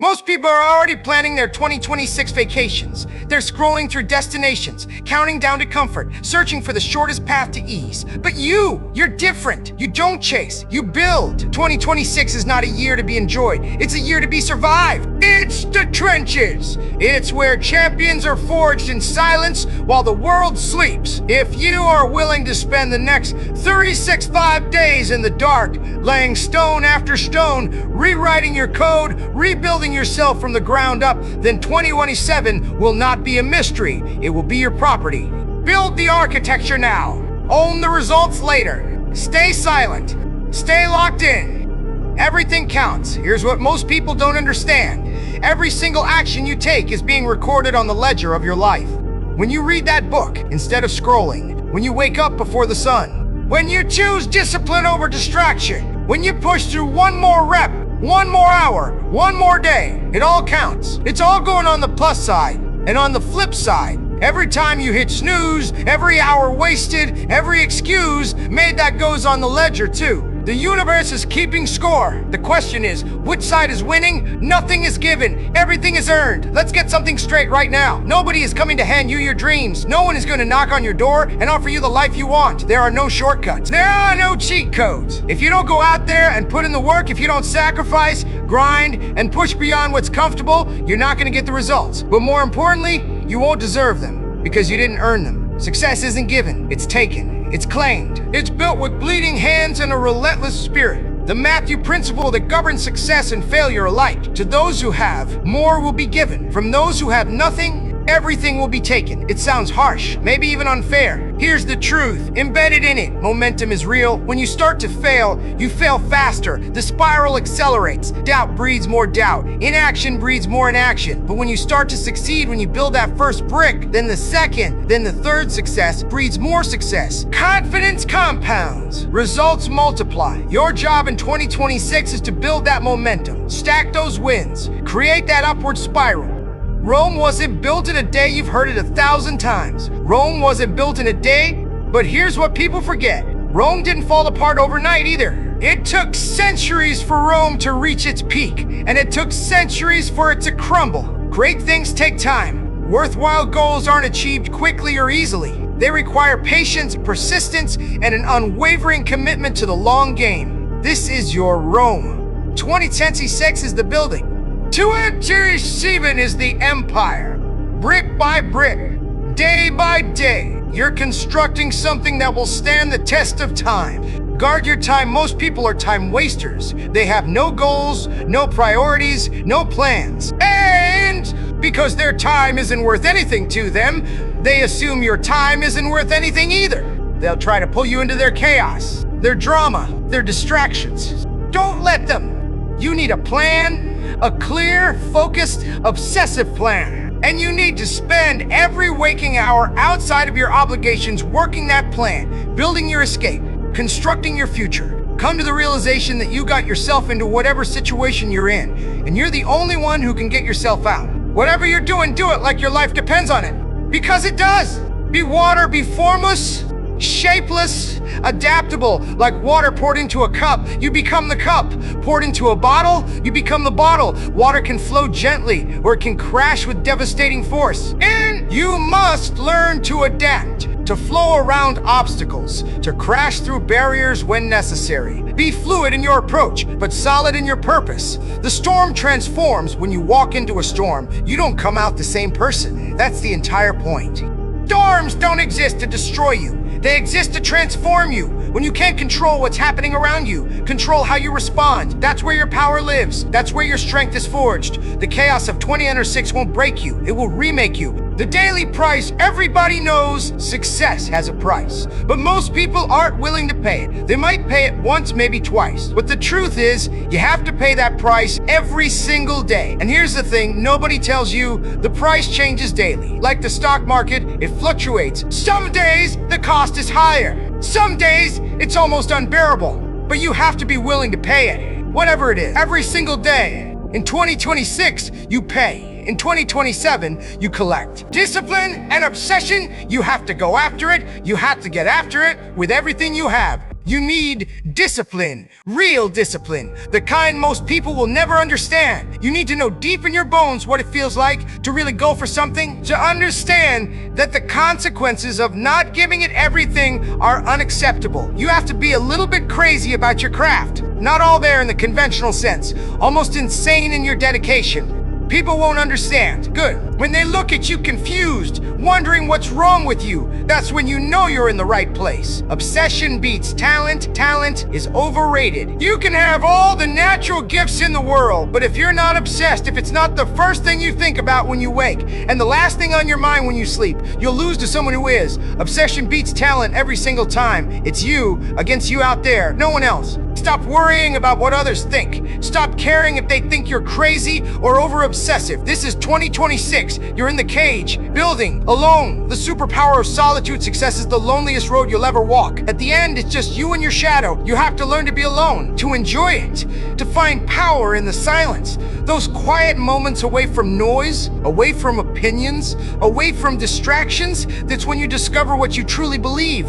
Most people are already planning their 2026 vacations. They're scrolling through destinations, counting down to comfort, searching for the shortest path to ease. But you're different. You don't chase, you build. 2026 is not a year to be enjoyed. It's a year to be survived. It's the trenches. It's where champions are forged in silence while the world sleeps. If you are willing to spend the next 365 days in the dark, laying stone after stone, rewriting your code, rebuilding yourself from the ground up, then 2027 will not be a mystery. It will be your property. Build the architecture now. Own the results later. Stay silent. Stay locked in. Everything counts. Here's what most people don't understand. Every single action you take is being recorded on the ledger of your life. When you read that book instead of scrolling, when you wake up before the sun, when you choose discipline over distraction, when you push through one more rep, one more hour, one more day, it all counts. It's all going on the plus side. And on the flip side, every time you hit snooze, every hour wasted, every excuse made, that goes on the ledger too. The universe is keeping score. The question is, which side is winning? Nothing is given. Everything is earned. Let's get something straight right now. Nobody is coming to hand you your dreams. No one is going to knock on your door and offer you the life you want. There are no shortcuts. There are no cheat codes. If you don't go out there and put in the work, if you don't sacrifice, grind, and push beyond what's comfortable, you're not going to get the results. But more importantly, you won't deserve them because you didn't earn them. Success isn't given, it's taken. It's claimed. It's built with bleeding hands and a relentless spirit. The Matthew principle that governs success and failure alike. To those who have, more will be given. From those who have nothing, everything will be taken. It sounds harsh, maybe even unfair. Here's the truth, embedded in it. Momentum is real. When you start to fail, you fail faster. The spiral accelerates. Doubt breeds more doubt. Inaction breeds more inaction. But when you start to succeed, when you build that first brick, then the second, then the third success breeds more success. Confidence compounds. Results multiply. Your job in 2026 is to build that momentum. Stack those wins. Create that upward spiral. Rome wasn't built in a day. You've heard it 1,000 times. Rome wasn't built in a day, but here's what people forget. Rome didn't fall apart overnight either. It took centuries for Rome to reach its peak, and it took centuries for it to crumble. Great things take time. Worthwhile goals aren't achieved quickly or easily. They require patience, persistence, and an unwavering commitment to the long game. This is your Rome. 2026 is the building. 2027 is the empire. Brick by brick, day by day, you're constructing something that will stand the test of time. Guard your time. Most people are time wasters. They have no goals, no priorities, no plans. And because their time isn't worth anything to them, they assume your time isn't worth anything either. They'll try to pull you into their chaos, their drama, their distractions. Don't let them. You need a plan. A clear, focused, obsessive plan. And you need to spend every waking hour outside of your obligations working that plan, building your escape, constructing your future. Come to the realization that you got yourself into whatever situation you're in, and you're the only one who can get yourself out. Whatever you're doing, do it like your life depends on it. Because it does. Be water, be formless, shapeless, adaptable. Like water poured into a cup, you become the cup. Poured into a bottle, you become the bottle. Water can flow gently, or it can crash with devastating force. And you must learn to adapt, to flow around obstacles, to crash through barriers when necessary. Be fluid in your approach, but solid in your purpose. The storm transforms when you walk into a storm. You don't come out the same person. That's the entire point. Storms don't exist to destroy you. They exist to transform you. When you can't control what's happening around you, control how you respond. That's where your power lives. That's where your strength is forged. The chaos of 2026 won't break you. It will remake you. The daily price, everybody knows success has a price. But most people aren't willing to pay it. They might pay it once, maybe twice. But the truth is, you have to pay that price every single day. And here's the thing, nobody tells you the price changes daily. Like the stock market, it fluctuates. Some days, the cost is higher. Some days, it's almost unbearable. But you have to be willing to pay it. Whatever it is, every single day. In 2026, you pay. In 2027, you collect. Discipline and obsession, you have to go after it. You have to get after it with everything you have. You need discipline, real discipline, the kind most people will never understand. You need to know deep in your bones what it feels like to really go for something, to understand that the consequences of not giving it everything are unacceptable. You have to be a little bit crazy about your craft. Not all there in the conventional sense, almost insane in your dedication. People won't understand. Good. When they look at you confused, wondering what's wrong with you, that's when you know you're in the right place. Obsession beats talent. Talent is overrated. You can have all the natural gifts in the world, but if you're not obsessed, if it's not the first thing you think about when you wake, and the last thing on your mind when you sleep, you'll lose to someone who is. Obsession beats talent every single time. It's you against you out there, no one else. Stop worrying about what others think. Stop caring if they think you're crazy or over-obsessive. This is 2026. You're in the cage, building, alone. The superpower of solitude. Success is the loneliest road you'll ever walk. At the end, it's just you and your shadow. You have to learn to be alone, to enjoy it, to find power in the silence. Those quiet moments away from noise, away from opinions, away from distractions, that's when you discover what you truly believe.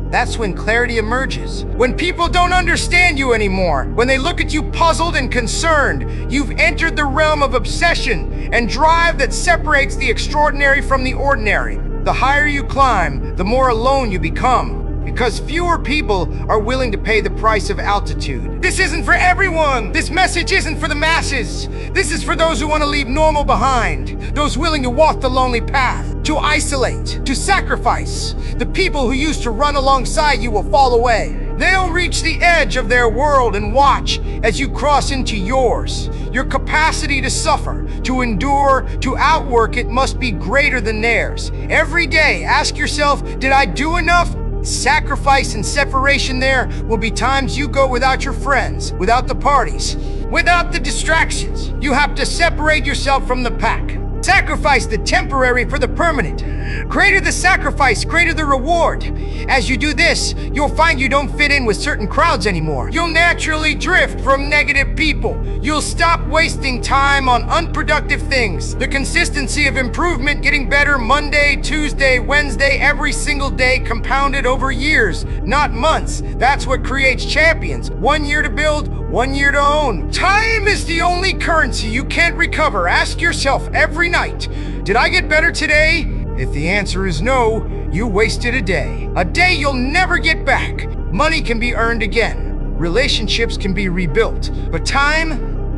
That's when clarity emerges. When people don't understand you anymore, when they look at you puzzled and concerned, you've entered the realm of obsession and drive that separates the extraordinary from the ordinary. The higher you climb, the more alone you become, because fewer people are willing to pay the price of altitude. This isn't for everyone. This message isn't for the masses. This is for those who want to leave normal behind, those willing to walk the lonely path, to isolate, to sacrifice. The people who used to run alongside you will fall away. They'll reach the edge of their world and watch as you cross into yours. Your capacity to suffer, to endure, to outwork it must be greater than theirs. Every day, ask yourself, did I do enough? Sacrifice and separation. There will be times you go without your friends, without the parties, without the distractions. You have to separate yourself from the pack. Sacrifice the temporary for the permanent. Greater the sacrifice, greater the reward. As you do this, you'll find you don't fit in with certain crowds anymore. You'll naturally drift from negative people. You'll stop wasting time on unproductive things. The consistency of improvement, getting better Monday, Tuesday, Wednesday, every single day, compounded over years, not months. That's what creates champions. 1 year to build, 1 year to own. Time is the only currency you can't recover. Ask yourself every night, did I get better today? If the answer is no, you wasted a day. A day you'll never get back. Money can be earned again. Relationships can be rebuilt. But time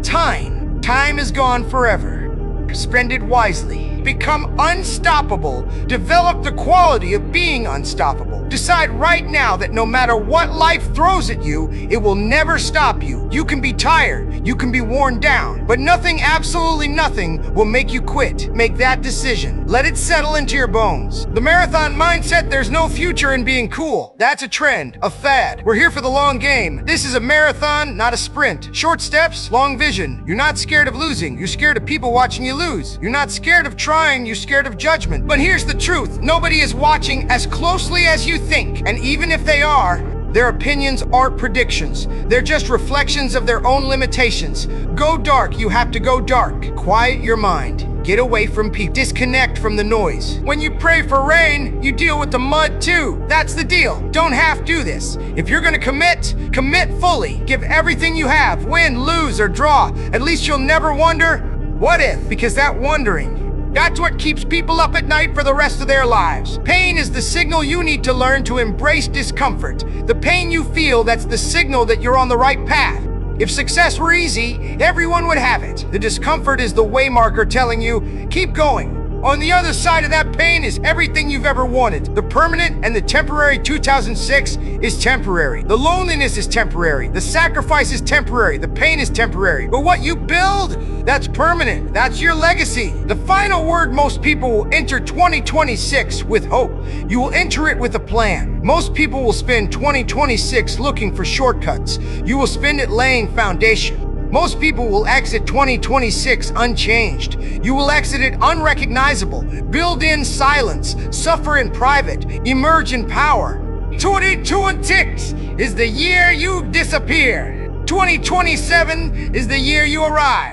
is gone forever. Spend it wisely. Become unstoppable. Develop the quality of being unstoppable. Decide right now that no matter what life throws at you, it will never stop you. You can be tired, you can be worn down, but nothing, absolutely nothing, will make you quit. Make that decision. Let it settle into your bones. The marathon mindset, there's no future in being cool. That's a trend, a fad. We're here for the long game. This is a marathon, not a sprint. Short steps, long vision. You're not scared of losing. You're scared of people watching you lose. You're not scared of trying, you're scared of judgment. But here's the truth. Nobody is watching as closely as you think. And even if they are, their opinions aren't predictions. They're just reflections of their own limitations. Go dark, you have to go dark. Quiet your mind. Get away from people. Disconnect from the noise. When you pray for rain, you deal with the mud too. That's the deal. Don't half do this. If you're gonna commit fully. Give everything you have. Win, lose, or draw. At least you'll never wonder, what if? Because that wondering, that's what keeps people up at night for the rest of their lives. Pain is the signal you need to learn to embrace discomfort. The pain you feel, that's the signal that you're on the right path. If success were easy, everyone would have it. The discomfort is the way marker telling you, keep going. On the other side of that pain is everything you've ever wanted. The permanent and the temporary. 2006 is temporary. The loneliness is temporary. The sacrifice is temporary. The pain is temporary. But what you build, that's permanent. That's your legacy. The final word, most people will enter 2026 with hope. You will enter it with a plan. Most people will spend 2026 looking for shortcuts. You will spend it laying foundation. Most people will exit 2026 unchanged. You will exit it unrecognizable. Build in silence, suffer in private, emerge in power. 2026 is the year you disappear. 2027 is the year you arrive.